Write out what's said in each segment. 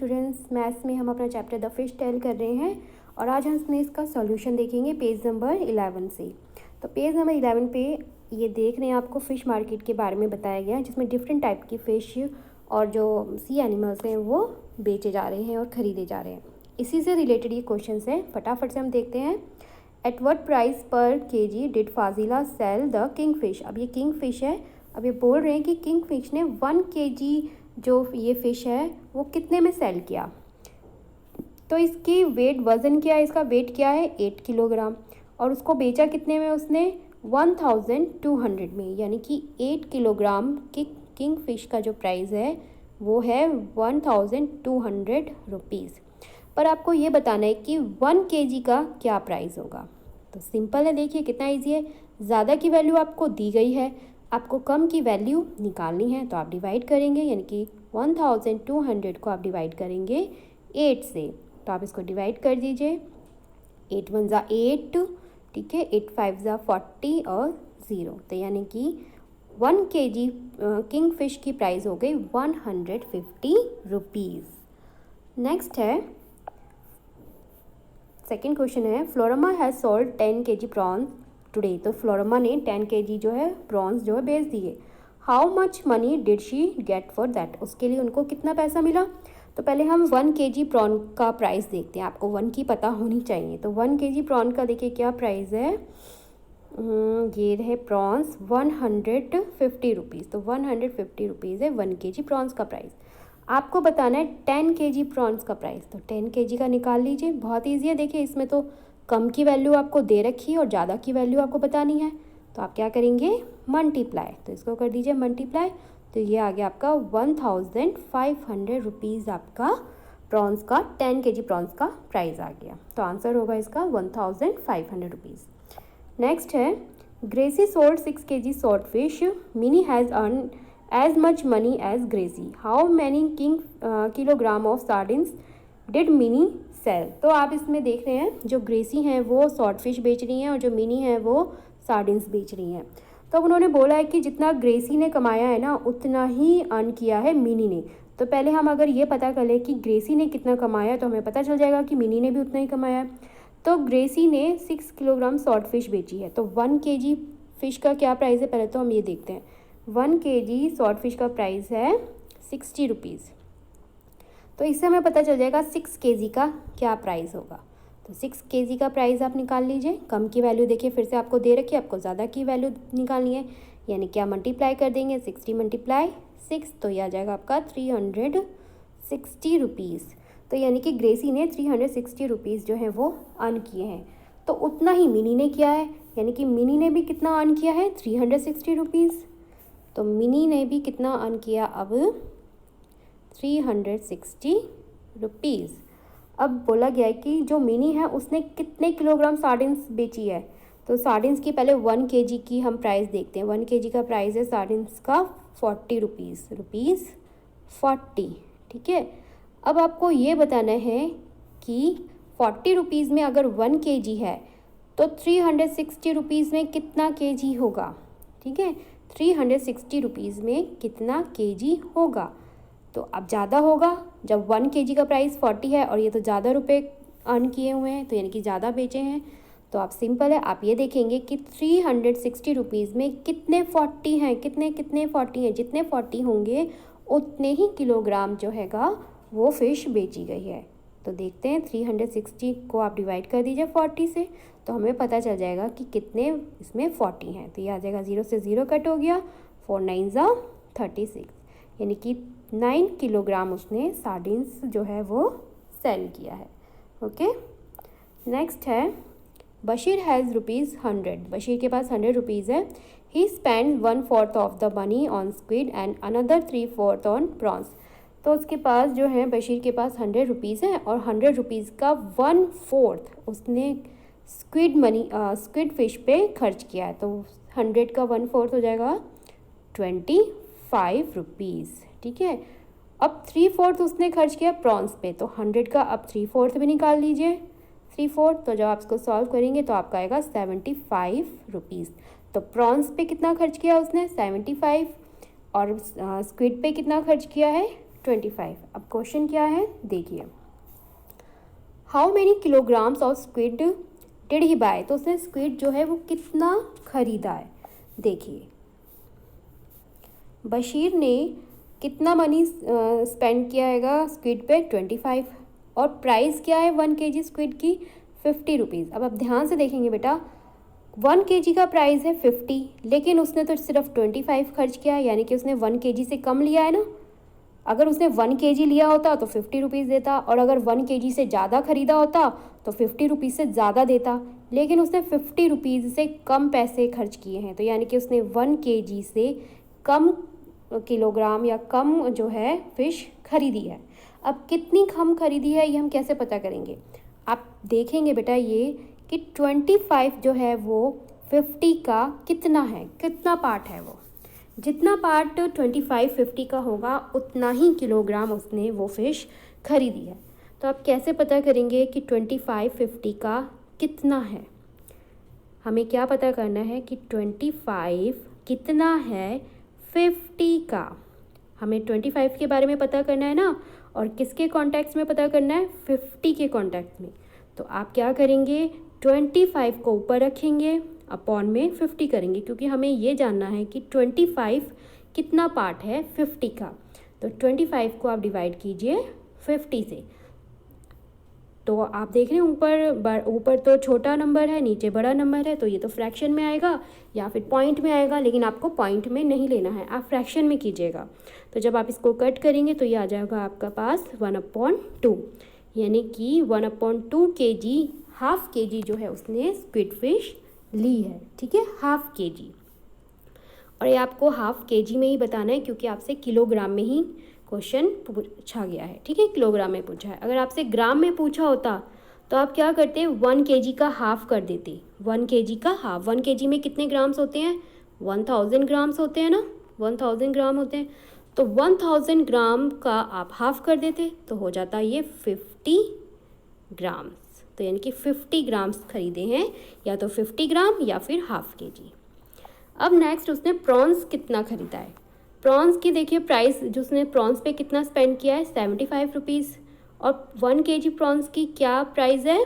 Students, maths में हम अपना चैप्टर द फिश टेल कर रहे हैं और आज हम इसमें इसका सॉल्यूशन देखेंगे पेज नंबर 11 से। तो पेज नंबर 11 पे ये देख रहे हैं आपको फ़िश मार्केट के बारे में बताया गया है, जिसमें डिफरेंट टाइप की फ़िश और जो सी एनिमल्स हैं वो बेचे जा रहे हैं और ख़रीदे जा रहे हैं। इसी से रिलेटेड ये क्वेश्चन है, फटाफट से हम देखते हैं। एट व्हाट प्राइस पर KG did Fazila sell the king fish. अब ये किंग फिश है, अब ये बोल रहे हैं कि किंग फिश ने 1 केजी जो ये फ़िश है वो कितने में सेल किया। तो इसकी वेट, वज़न क्या है, इसका वेट क्या है 8 किलोग्राम, और उसको बेचा कितने में उसने 1200 में, यानी कि 8 किलोग्राम की किंग फिश का जो प्राइस है वो है 1200 रुपीज़। पर आपको ये बताना है कि 1 केजी का क्या प्राइस होगा। तो सिंपल है, देखिए कितना ईजी है। ज़्यादा की वैल्यू आपको दी गई है, आपको कम की वैल्यू निकालनी है, तो आप डिवाइड करेंगे, यानी कि 1200 को आप डिवाइड करेंगे 8 से। तो आप इसको डिवाइड कर दीजिए, 8 1 ज़ा 8, ठीक है, 8 5 ज़ा 40 और 0, तो यानी कि 1 केजी किंग फिश की प्राइस हो गई 150 रुपीज़। नेक्स्ट है, सेकेंड क्वेश्चन है, Florma has sold 10 KG prawns today. तो फ्लोरमा ने 10 केजी जो है प्रॉन्स जो है बेच दिए। How much money did she get for that. उसके लिए उनको कितना पैसा मिला। तो पहले हम 1 केजी प्रॉन का प्राइस देखते हैं, आपको 1 की पता होनी चाहिए। तो 1 केजी प्रॉन का देखिए क्या प्राइस है, ये है प्रॉन्स 150 रुपीज़। तो 150 रुपीज़ है 1 केजी प्रॉन्स का प्राइस। आपको बताना है 10 केजी प्रॉन्स का प्राइस। तो 10 केजी का निकाल लीजिए, बहुत ईजी है। देखिए इसमें तो कम की वैल्यू आपको दे रखी है और ज़्यादा की वैल्यू आपको बतानी है, तो आप क्या करेंगे मल्टीप्लाई। तो इसको कर दीजिए मल्टीप्लाई, तो ये आ गया आपका 1500 रुपीज़ आपका प्रॉन्स का 10 केजी प्रॉन्स का प्राइस आ गया। तो आंसर होगा इसका 1500 रुपीज़। नेक्स्ट है, Gracie sold 6 KG salt fish, Mini has earn as much money as Gracie. How many kilogram of sardines did Mini sell. तो आप इसमें देख रहे हैं जो ग्रेसी हैं वो सॉल्ट फिश बेच रही हैं और जो मिनी है वो सार्डिन्स बेच रही हैं। तो अब उन्होंने बोला है कि जितना ग्रेसी ने कमाया है ना उतना ही अर्न किया है मिनी ने। तो पहले हम अगर ये पता कर लें कि ग्रेसी ने कितना कमाया तो हमें पता चल जाएगा कि मिनी ने भी उतना ही कमाया। तो ग्रेसी ने 6 किलोग्राम सॉल्ट फिश बेची है, तो 1 केजी फ़िश का क्या प्राइस है पहले तो हम ये देखते हैं। 1 केजी सॉल्ट फिश का प्राइस है 60 रुपीज़। तो इससे हमें पता चल जाएगा 6 केजी का क्या प्राइस होगा। तो 6 केजी का प्राइस आप निकाल लीजिए। कम की वैल्यू देखिए फिर से आपको दे रखी है, आपको ज़्यादा की वैल्यू निकालनी है, यानी क्या मल्टीप्लाई कर देंगे 60 × 6, तो यह आ जाएगा आपका 360 रुपीज़। तो यानी कि ग्रेसी ने 360 रुपीज़ जो है वो अर्न किए हैं। तो उतना ही मिनी ने किया है, यानी कि मिनी ने भी कितना अर्न किया है 360 रुपीज़। तो मिनी ने भी कितना अर्न किया अब 360 रुपीज़। अब बोला गया है कि जो मिनी है उसने कितने किलोग्राम सार्डिन्स बेची है। तो सार्डिन्स की पहले 1 केजी की हम प्राइस देखते हैं। 1 केजी का प्राइस है सार्डिन्स का 40 रुपीज़, रुपीज़ 40, ठीक है। अब आपको ये बताना है कि 40 रुपीज़ में अगर 1 केजी है तो 360 रुपीज़ में कितना केजी होगा, ठीक है। 360 रुपीज़ में कितना केजी होगा। तो अब ज़्यादा होगा, जब 1 केजी का प्राइस 40 है और ये तो ज़्यादा रुपए अर्न किए हुए हैं, तो यानी कि ज़्यादा बेचे हैं। तो आप सिंपल है, आप ये देखेंगे कि 360 रुपीज़ में कितने 40 हैं, कितने 40 हैं। जितने 40 होंगे उतने ही किलोग्राम जो हैगा वो फ़िश बेची गई है। तो देखते हैं 360 को आप डिवाइड कर दीजिए 40 से, तो हमें पता चल जाएगा कि कितने इसमें 40 हैं। तो ये आ जाएगा 0 से 0 कट हो गया, 4 9 ज़ा 36, यानी कि 9 किलोग्राम उसने सार्डिन्स जो है वो सेल किया है। ओके, नेक्स्ट है, बशीर हैज़ ₹100। बशीर के पास 100 रुपीज़ है। He spend 1/4 of the money on squid and another 3/4 on prawns. तो उसके पास जो है, बशीर के पास 100 रुपीज़ है और 100 रुपीज़ का 1/4 उसने स्क्विड फ़िश पे खर्च किया है। तो 100 का 1/4 हो जाएगा 25 रुपीज़, ठीक है। अब 3/4 उसने खर्च किया प्रॉन्स पे, तो 100 का अब 3/4 भी निकाल लीजिए, 3/4। तो जब आप इसको सॉल्व करेंगे तो आपका आएगा 75 रुपीज़। तो प्रॉन्स पे कितना खर्च किया उसने 75, और स्क्विड पे कितना खर्च किया है 25। अब क्वेश्चन क्या है देखिए, how many kilograms of squid did he buy, तो उसने स्क्विड जो है वो कितना खरीदा है। देखिए बशीर ने कितना मनी स्पेंड किया हैगा स्क्विड पे, 25, और प्राइस क्या है 1 kg स्क्विड की, 50 रुपीज़। अब आप ध्यान से देखेंगे बेटा, 1 kg का प्राइस है 50, लेकिन उसने तो सिर्फ 25 खर्च किया है, यानी कि उसने 1 kg से कम लिया है ना। अगर उसने 1 kg लिया होता तो 50 रुपीज़ देता, और अगर 1 kg से ज़्यादा ख़रीदा होता तो 50 रुपीज़ से ज़्यादा देता, लेकिन उसने 50 रुपीज़ से कम पैसे खर्च किए हैं, तो यानी कि उसने 1 kg से कम किलोग्राम या कम जो है फ़िश खरीदी है। अब कितनी कम खरीदी है ये हम कैसे पता करेंगे, आप देखेंगे बेटा ये कि 25 जो है वो 50 का कितना है, कितना पार्ट है वो, जितना पार्ट 25 50 का होगा उतना ही किलोग्राम उसने वो फ़िश खरीदी है। तो आप कैसे पता करेंगे कि 25 50 का कितना है, हमें क्या पता करना है कि 25 कितना है 50 का, हमें 25 के बारे में पता करना है ना, और किसके कॉन्टेक्स्ट में पता करना है, 50 के कॉन्टेक्स्ट में। तो आप क्या करेंगे, 25 को ऊपर रखेंगे, अपॉन में 50 करेंगे, क्योंकि हमें ये जानना है कि 25 कितना पार्ट है 50 का। तो 25 को आप डिवाइड कीजिए 50 से, तो आप देख रहे हैं ऊपर तो छोटा नंबर है, नीचे बड़ा नंबर है, तो ये तो फ्रैक्शन में आएगा या फिर पॉइंट में आएगा, लेकिन आपको पॉइंट में नहीं लेना है, आप फ्रैक्शन में कीजिएगा। तो जब आप इसको कट करेंगे तो ये आ जाएगा आपका पास 1/2, यानी कि 1/2 kg, हाफ kg जो है उसने स्क्विड फिश ली है, ठीक है, हाफ kg। और ये आपको हाफ kg में ही बताना है, क्योंकि आपसे किलोग्राम में ही क्वेश्चन पूछा गया है, ठीक है, किलोग्राम में पूछा है। अगर आपसे ग्राम में पूछा होता तो आप क्या करते, 1 kg का हाफ कर देते, 1 kg का हाफ। 1 kg में कितने ग्राम्स होते हैं, 1000 ग्राम्स होते हैं ना, 1000 ग्राम होते हैं, तो 1000 ग्राम का आप हाफ कर देते तो हो जाता ये 50 ग्राम्स। तो यानी कि 50 ग्राम्स खरीदे हैं, या तो 50 ग्राम या फिर हाफ kg। अब नेक्स्ट उसने प्रॉन्स कितना खरीदा है, प्रॉन्स की देखिए प्राइस जो उसने प्रॉन्स पे कितना स्पेंड किया है, 75 रुपीज़, और 1 kg प्रॉन्स की क्या प्राइस है,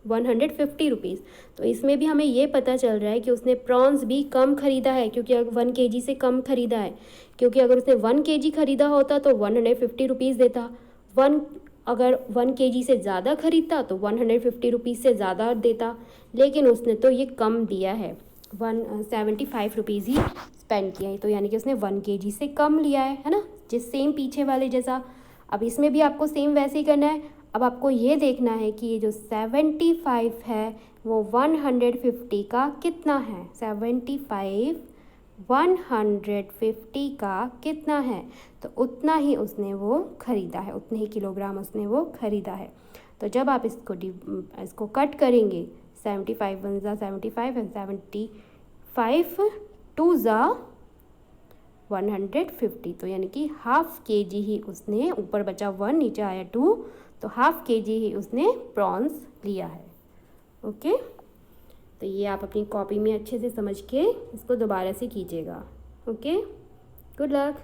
150 रुपीज़। तो इसमें भी हमें ये पता चल रहा है कि उसने प्रॉन्स भी कम ख़रीदा है, क्योंकि अगर 1 kg से कम ख़रीदा है, क्योंकि अगर उसने 1 kg ख़रीदा होता तो 150 रुपीज़ देता, अगर 1 kg से ज़्यादा ख़रीदता तो 150 रुपीज़ से ज़्यादा देता, लेकिन उसने तो ये कम दिया है, 175 रुपीज़ ही स्पेंड किया है, तो यानी कि उसने 1 kg से कम लिया है ना, जिस सेम पीछे वाले जैसा। अब इसमें भी आपको सेम वैसे ही करना है। अब आपको ये देखना है कि ये जो 75 है वो 150 का कितना है, 75 150 का कितना है, तो उतना ही उसने वो ख़रीदा है, उतने ही किलोग्राम उसने वो ख़रीदा है। तो जब आप इसको कट करेंगे, 75 1 ज़ा 75 एंड 75 2 ज़ा 150, तो यानी कि हाफ kg ही उसने, ऊपर बचा 1 नीचे आया 2, तो हाफ kg ही उसने प्रॉन्स लिया है। ओके, तो ये आप अपनी कॉपी में अच्छे से समझ के इसको दोबारा से कीजिएगा। Okay, good luck.